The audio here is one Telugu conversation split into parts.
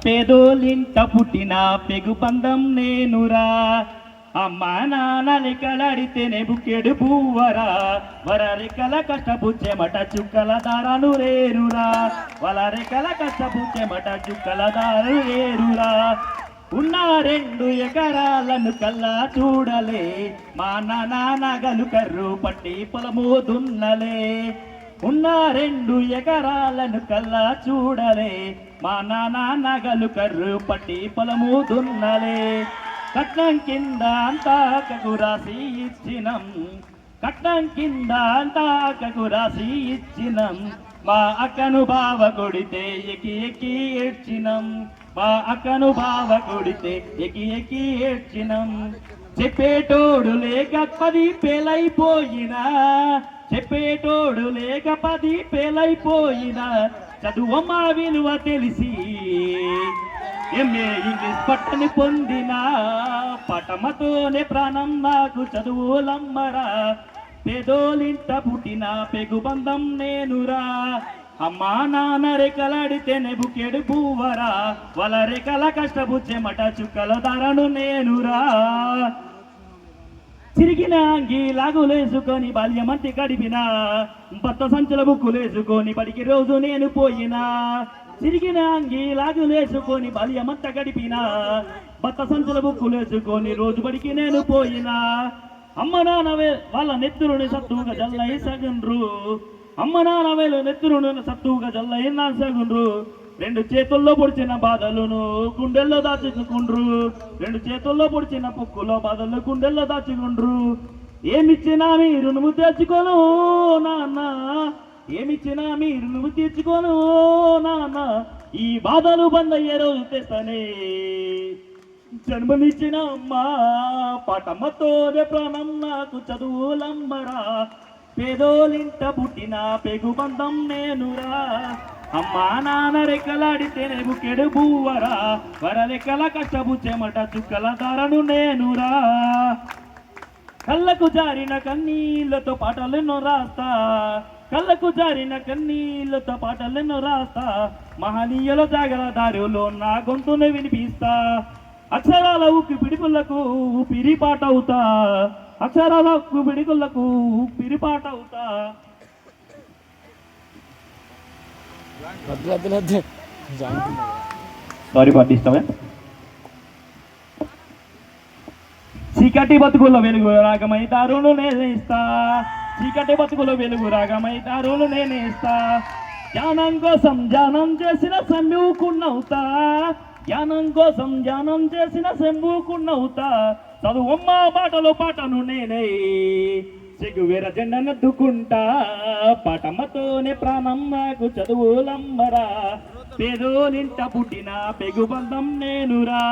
పేదోలింట పుట్టిన పెగుబంధం నేనురా. అమ్మా నాన్న లెక్కలాడితేనే బుక్కెడు పువ్వరా, వరరెక్కల కష్టపుచ్చెమట చుక్కల దారాను రేరురా, వలరెక్కల కష్టపుచ్చెమట చుక్కల దారు రేరురా. ఉన్న 2 ఎకరాలను కల్లా చూడలే, మా నాన్న నగలు కర్రు పట్టి పొలము దున్నలే. ఉన్న 2 ఎకరాలను కల్లా చూడలే, మా నాన్న నగలు కర్రు పట్టి పొలము దున్నలే. కట్నం కింద అంతా అక్కకు రాసి ఇచ్చినం, కట్నం కింద అంతా అక్కకు రాసి ఇచ్చినం. మా అక్కను బావ కొడితే ఎక్కి ఎక్కి ఏడ్చినం, మా అక్కను బావ కొడితే ఎక్కి ఎక్కి ఏడ్చినం. చెప్పేటోడు లేక 10 పేలైపోయినా, చెప్పేటోడు లేక 10 పేలైపోయినా, చదువమ్మ విలువ తెలిసి ఎంఏ ఇంగ్లీష్ పట్టని పొందిన, పటమతోనే ప్రాణం నాకు చదువులమ్మరా. పేదోలింట పుట్టిన పెగుబంధం నేనురా. అమ్మా నాన్న రెక్కలాడితేనే బుక్కెడు పువ్వరా, వాళ్ళ రెక్కల కష్టపుచ్చెమట చుక్కల ధరను నేనురా. చిరిగిన అంగి లాగులేసుకొని బాల్యమంతి గడిపిన, భర్త సంచుల బుక్కులేసుకొని బడికి రోజు నేను పోయినా. చిరిగిన అంగి లాగులేసుకొని బాల్యమంత గడిపిన, భర్త సంచుల బుక్కులేసుకొని రోజు బడికి నేను పోయినా. అమ్మ నాన్నవే వాళ్ళ నెత్తురుని సత్తుగా జల్లై సగుండ్రు, అమ్మ నాన్నవేలు నెత్తురుని సత్తుగా జల్లై నా సగుండ్రు. 2 చేతుల్లో పొడిచిన బాధలను గుండెల్లో దాచుకుండ్రు, 2 చేతుల్లో పొడిచిన పొక్కులో బాధలు గుండెల్లో దాచుకుండ్రు. ఏమిచ్చినా మీరు నువ్వు తెచ్చుకోను నాన్న, ఏమిచ్చినా మీరు నువ్వు తీర్చుకోను నాన్న. ఈ బాధలు బందయ్యే రోజు తెస్తానే, జన్మనిచ్చిన అమ్మా పటమ్మతోనే ప్రాణం నాకు చదువులమ్మరా. పేదోలింట పుట్టిన పెగుబంధం నేనురా. అమ్మా నాన్న రెక్కలాడితేనే బుక్కెడు పువ్వరా, వరరెక్కల కష్టపుచ్చెమట చుక్కల ధరను నేనురా. కళ్ళకు జారిన కన్నీళ్లతో పాటలెన్నో రాస్తా, కళ్ళకు జారిన కన్నీళ్లతో పాటలెన్నో రాస్తా. మహనీయుల జాగల దారిలో నా గొంతును వినిపిస్తా. అక్షరాల ఉక్కు పిడికులకు పిరిపాటవుతా, అక్షరాల ఉక్కు పిడికులకు పిరిపాటవుతా. Sorry for disturbance. చీకటి బతుకుల వెలుగు రాగమై దారులు నేనేస్తా, చీకటి బతుకుల వెలుగు రాగమై దారులు నేనేస్తా. జ్ఞానం కోసం ధ్యానం చేసిన సంభూకున్నవుతా, జ్ఞానం కోసం ధ్యానం చేసిన సంభూకున్నవుతా. చదువమ్మ బాటలో పాటను నేనే, సిగువేర జెండనెత్తుకుంటా. పటమ్మతోనే ప్రాణం నాకు చదువులమ్మరా. పేదోలింట పుట్టిన పెగుబంధం నేనురా.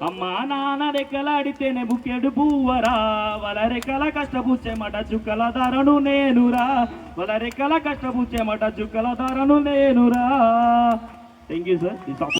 అమ్మా నాన్న రెక్కలాడితేనే బుక్కెడు పువ్వరా, వాళ్ళ రెక్కల కష్టపుచ్చెమట చుక్కల ధరను నేనురా, వాళ్ళ రెక్కల కష్టపుచ్చెమట చుక్కల ధరను నేనురా. Thank you sir.